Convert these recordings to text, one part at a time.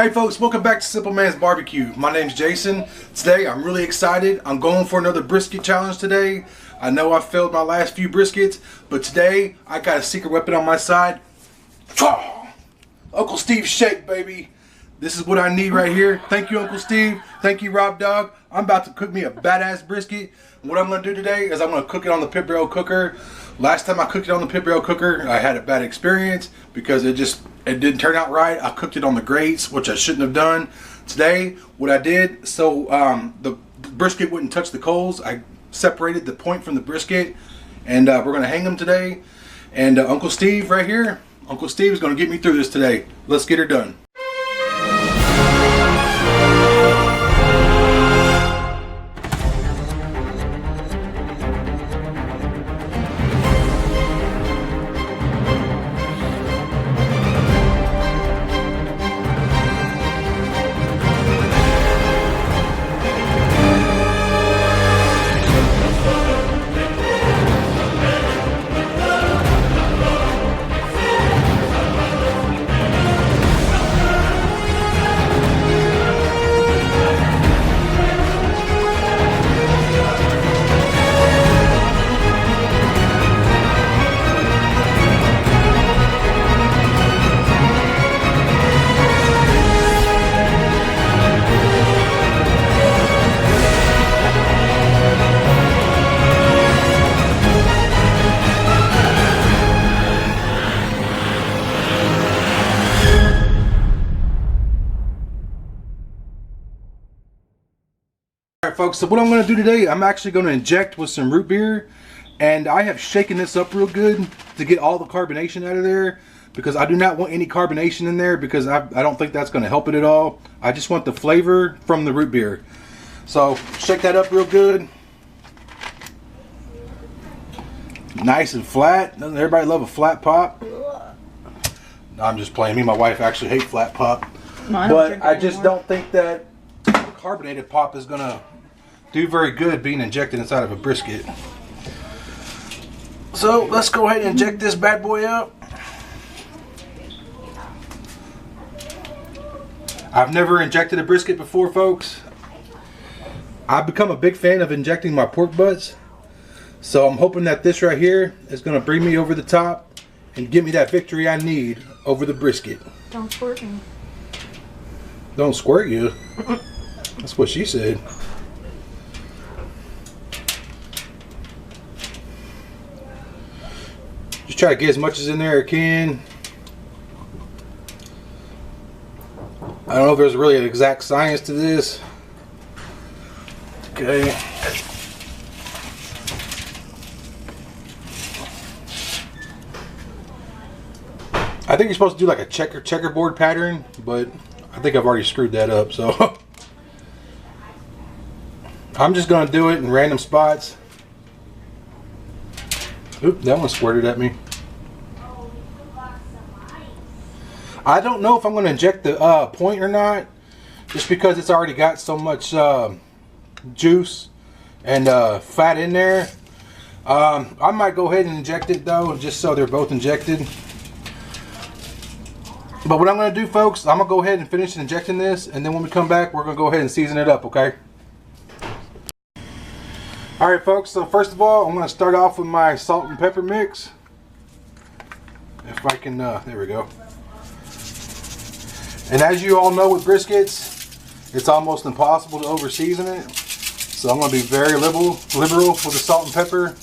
Hey folks, welcome back to Simple Man's Barbecue. My name's Jason. Today I'm really excited. I'm going for another brisket challenge today. I know I failed my last few briskets, but today I got a secret weapon on my side. Uncle Steve's shake, baby. This is what I need right here. Thank you, Uncle Steve. Thank you, Rob Dog. I'm about to cook me a badass brisket. And what I'm going to do today is I'm going to cook it on the pit barrel cooker. Last time I cooked it on the pit barrel cooker, I had a bad experience because it didn't turn out right. I cooked it on the grates, which I shouldn't have done. Today, what I did, so the brisket wouldn't touch the coals. I separated the point from the brisket, and we're going to hang them today. And Uncle Steve right here, Uncle Steve is going to get me through this today. Let's get her done. Alright folks, so what I'm going to do today, I'm actually going to inject with some root beer, and I have shaken this up real good to get all the carbonation out of there, because I do not want any carbonation in there, because I don't think that's going to help it at all. I just want the flavor from the root beer. So shake that up real good. Nice and flat. Doesn't everybody love a flat pop? No, I'm just playing. Me and my wife actually hate flat pop. No, but I just don't think that carbonated pop is gonna do very good being injected inside of a brisket. So let's go ahead and inject this bad boy up. I've never injected a brisket before, folks. I've become a big fan of injecting my pork butts, so I'm hoping that this right here is gonna bring me over the top and give me that victory I need over the brisket. Don't squirt me. Don't squirt you? That's what she said. Just try to get as much as in there as I can. I don't know if there's really an exact science to this. Okay. I think you're supposed to do like a checkerboard pattern, but I think I've already screwed that up, so I'm just going to do it in random spots. Oop, that one squirted at me. I don't know if I'm going to inject the point or not, just because it's already got so much juice and fat in there. I might go ahead and inject it though, just so they're both injected. But what I'm going to do, folks, I'm going to go ahead and finish injecting this, and then when we come back, we're going to go ahead and season it up, okay? Alright folks, so first of all, I'm going to start off with my salt and pepper mix. If I can, there we go. And as you all know with briskets, it's almost impossible to over season it. So I'm going to be very liberal with the salt and pepper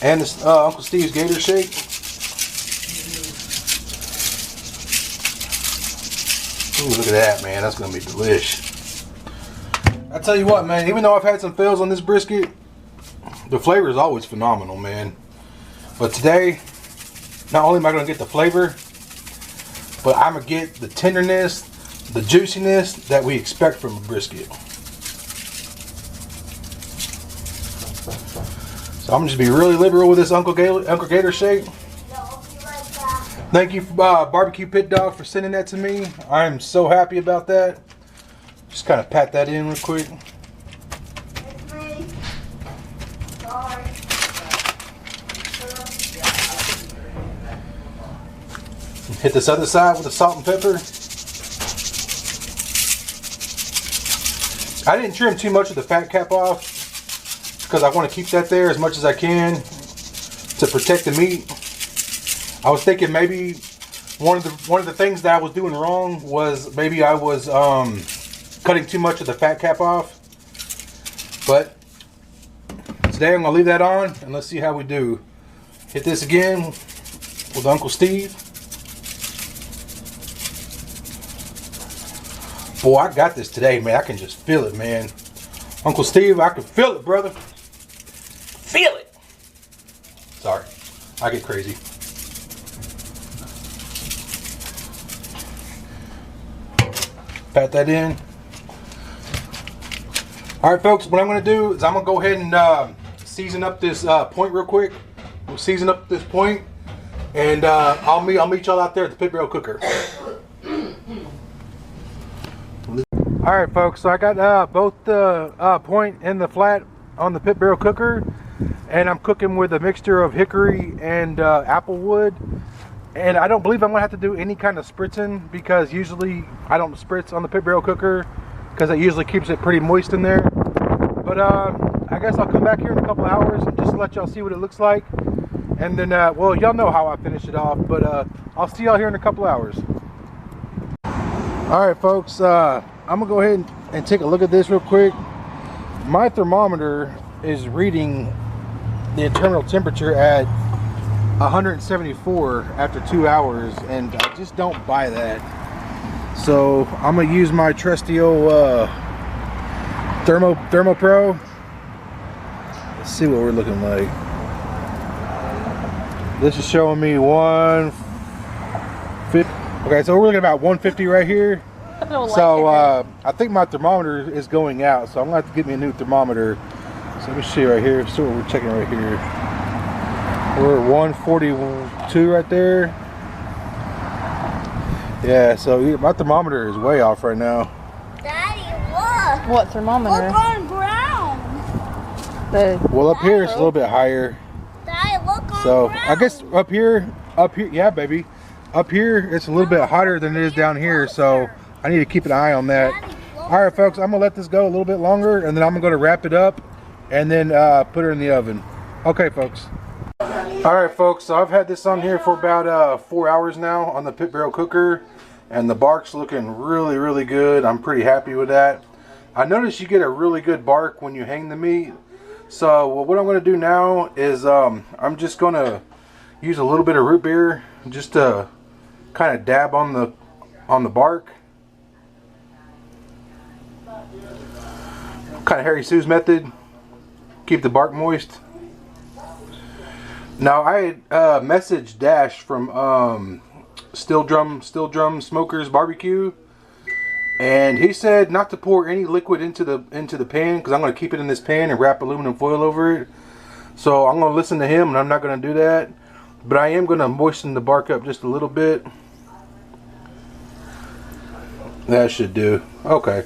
and this Uncle Steve's Gator shake. Ooh, look at that, man. That's going to be delish. I tell you what, man, even though I've had some fails on this brisket, the flavor is always phenomenal, man. But today, not only am I going to get the flavor, but I'm going to get the tenderness, the juiciness that we expect from a brisket. So I'm going to just be really liberal with this Uncle Gator shake. Thank you, BBQ Pit Dogs, for sending that to me. I'm so happy about that. Just kind of pat that in real quick. Hit this other side with the salt and pepper. I didn't trim too much of the fat cap off because I want to keep that there as much as I can to protect the meat. I was thinking maybe one of the things that I was doing wrong was maybe I was cutting too much of the fat cap off. But today I'm gonna leave that on and let's see how we do. Hit this again with Uncle Steve. Boy, I got this today, man. I can just feel it, man. Uncle Steve, I can feel it, brother. Feel it. Sorry, I get crazy. Pat that in. All right, folks, what I'm going to do is I'm going to go ahead and season up this point real quick. We'll season up this point, and I'll meet y'all out there at the pit barrel cooker. All right, folks, so I got both the point and the flat on the pit barrel cooker, and I'm cooking with a mixture of hickory and apple wood. And I don't believe I'm gonna have to do any kind of spritzing because usually I don't spritz on the pit barrel cooker because it usually keeps it pretty moist in there. But I guess I'll come back here in a couple hours and just let y'all see what it looks like. And then, well, y'all know how I finish it off, but I'll see y'all here in a couple hours. All right, folks, I'm gonna go ahead and take a look at this real quick. My thermometer is reading the internal temperature at 174 after 2 hours, and I just don't buy that. So I'm gonna use my trusty old Thermo Pro. Let's see what we're looking like. This is showing me 150. Okay, so we're looking at about 150 right here. So I think my thermometer is going out, so I'm gonna have to get me a new thermometer. So let me see right here. See what we're checking right here. We're at 142 right there. Yeah, so my thermometer is way off right now. Daddy, look. What thermometer? Look on ground. Well, up here it's a little bit higher. Daddy, look on So ground. I guess up here, yeah, baby. Up here it's a little bit hotter than it is down here, so I need to keep an eye on that. All right, folks, I'm gonna let this go a little bit longer, and then I'm gonna wrap it up, and then put her in the oven. Okay, folks. All right, folks, so I've had this on here for about 4 hours now on the pit barrel cooker, and the bark's looking really, really good. I'm pretty happy with that. I noticed you get a really good bark when you hang the meat. So what I'm going to do now is I'm just going to use a little bit of root beer just to kind of dab on the bark. Kind of Harry Sue's method. Keep the bark moist. Now I messaged Dash from Still Drum Smokers Barbecue, and he said not to pour any liquid into the pan because I'm going to keep it in this pan and wrap aluminum foil over it. So I'm going to listen to him, and I'm not going to do that, but I am going to moisten the bark up just a little bit. That should do. Okay.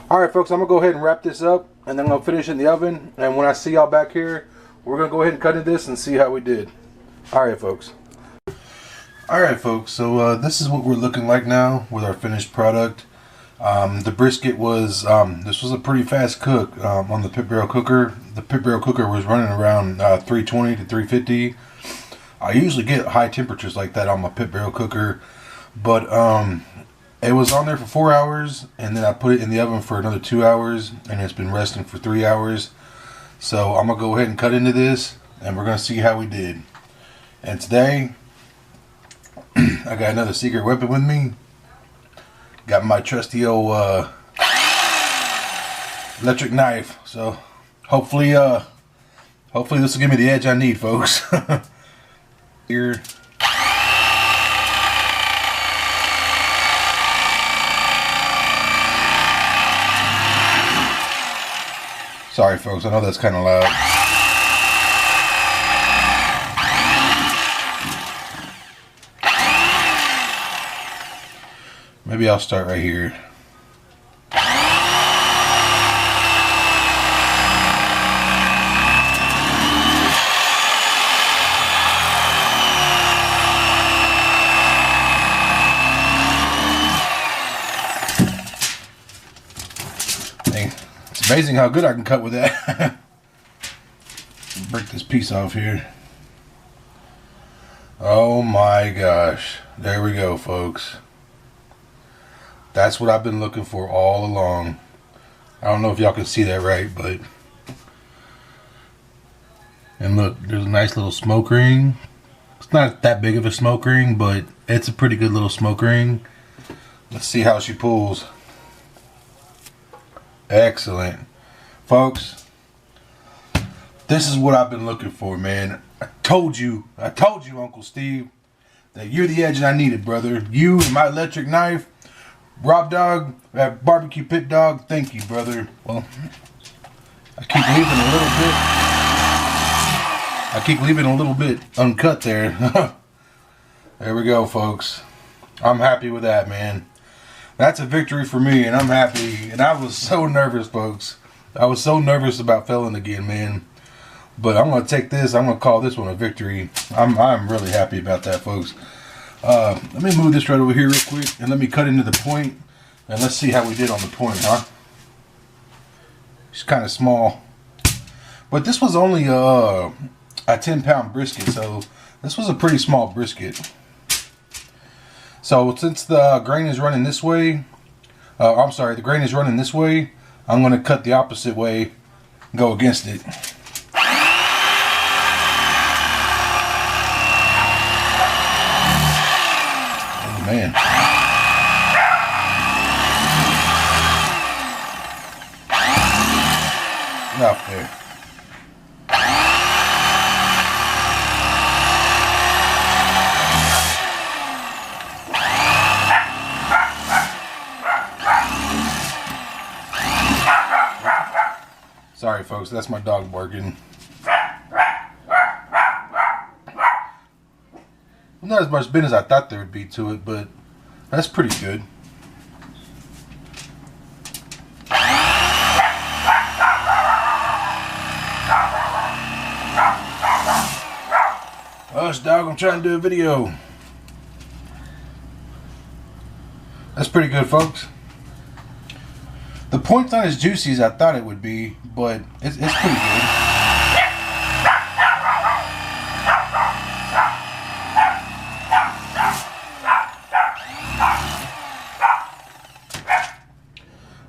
All right, folks, I'm going to go ahead and wrap this up, and then I'm going to finish it in the oven, and when I see y'all back here, we're going to go ahead and cut into this and see how we did. Alright, folks. Alright, folks. So this is what we're looking like now with our finished product. The brisket was, this was a pretty fast cook on the pit barrel cooker. The pit barrel cooker was running around 320 to 350. I usually get high temperatures like that on my pit barrel cooker. But it was on there for 4 hours, and then I put it in the oven for another 2 hours, and it's been resting for 3 hours. So I'm going to go ahead and cut into this, and we're going to see how we did. And today, I got another secret weapon with me. Got my trusty old electric knife. So hopefully this will give me the edge I need, folks. Here. Sorry, folks. I know that's kind of loud. Maybe I'll start right here. It's amazing how good I can cut with that. Break this piece off here. Oh my gosh. There we go, folks. That's what I've been looking for all along. I don't know if y'all can see that right, but... And look, there's a nice little smoke ring. It's not that big of a smoke ring, but it's a pretty good little smoke ring. Let's see how she pulls. Excellent. Folks, this is what I've been looking for, man. I told you, Uncle Steve, that you're the edge that I needed, brother. You and my electric knife, Rob Dog, that BBQ Pit Dog, thank you, brother. Well, I keep leaving a little bit uncut there. There we go, folks. I'm happy with that, man. That's a victory for me, and I'm happy. And I was so nervous, folks. I was so nervous about failing again, man. But I'm going to take this. I'm going to call this one a victory. I'm really happy about that, folks. Let me move this right over here real quick, and let me cut into the point. And let's see how we did on the point, huh? It's kind of small. But this was only a 10-pound brisket, so this was a pretty small brisket. So since the grain is running this way, the grain is running this way, I'm going to cut the opposite way, go against it. Oh man. Get out there. Sorry, folks, that's my dog barking. Not as much spin as I thought there would be to it, but that's pretty good. Hush, dog, I'm trying to do a video. That's pretty good, folks. The point's not as juicy as I thought it would be, but it's pretty good.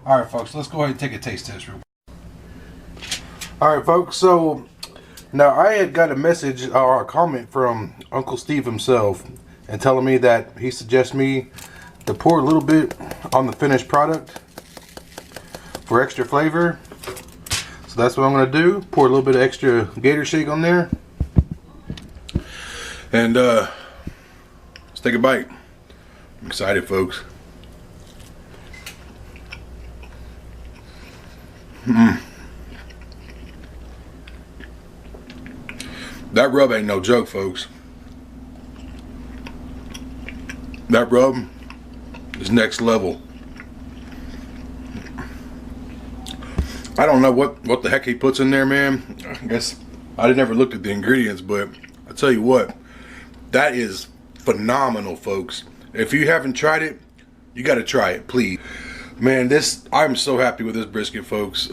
Alright, folks, let's go ahead and take a taste test real quick. Alright, folks, so now I had got a message or a comment from Uncle Steve himself and telling me that he suggests me to pour a little bit on the finished product for extra flavor. So that's what I'm going to do. Pour a little bit of extra Gator shake on there. And let's take a bite. I'm excited, folks. That rub ain't no joke, folks. That rub is next level. I don't know what the heck he puts in there, man. I guess I never looked at the ingredients, but I tell you what, that is phenomenal, folks. If you haven't tried it, you got to try it, please. Man, I'm so happy with this brisket, folks.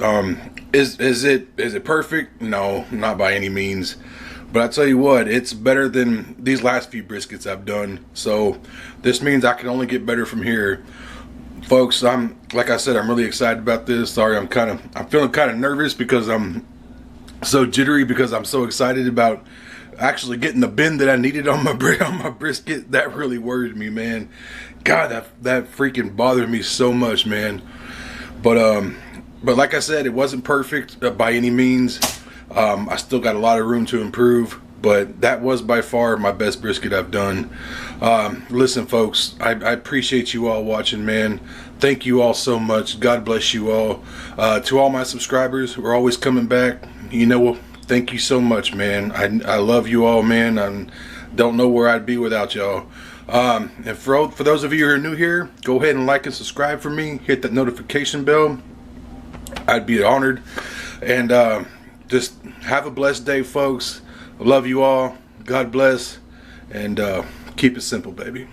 Is it perfect? No, not by any means. But I tell you what, it's better than these last few briskets I've done. So this means I can only get better from here. Folks, like I said, I'm really excited about this. Sorry, I'm feeling kind of nervous because I'm so jittery because I'm so excited about actually getting the bend that I needed on my brisket. That really worried me, man. God, that freaking bothered me so much, man. But like I said, it wasn't perfect by any means. I still got a lot of room to improve, but that was by far my best brisket I've done. Listen, folks, I appreciate you all watching, man. Thank you all so much. God bless you all. To all my subscribers who are always coming back, you know, thank you so much, man. I love you all, man. I don't know where I'd be without y'all. And for those of you who are new here, go ahead and like and subscribe for me. Hit that notification bell. I'd be honored. And just have a blessed day, folks. I love you all. God bless. And keep it simple, baby.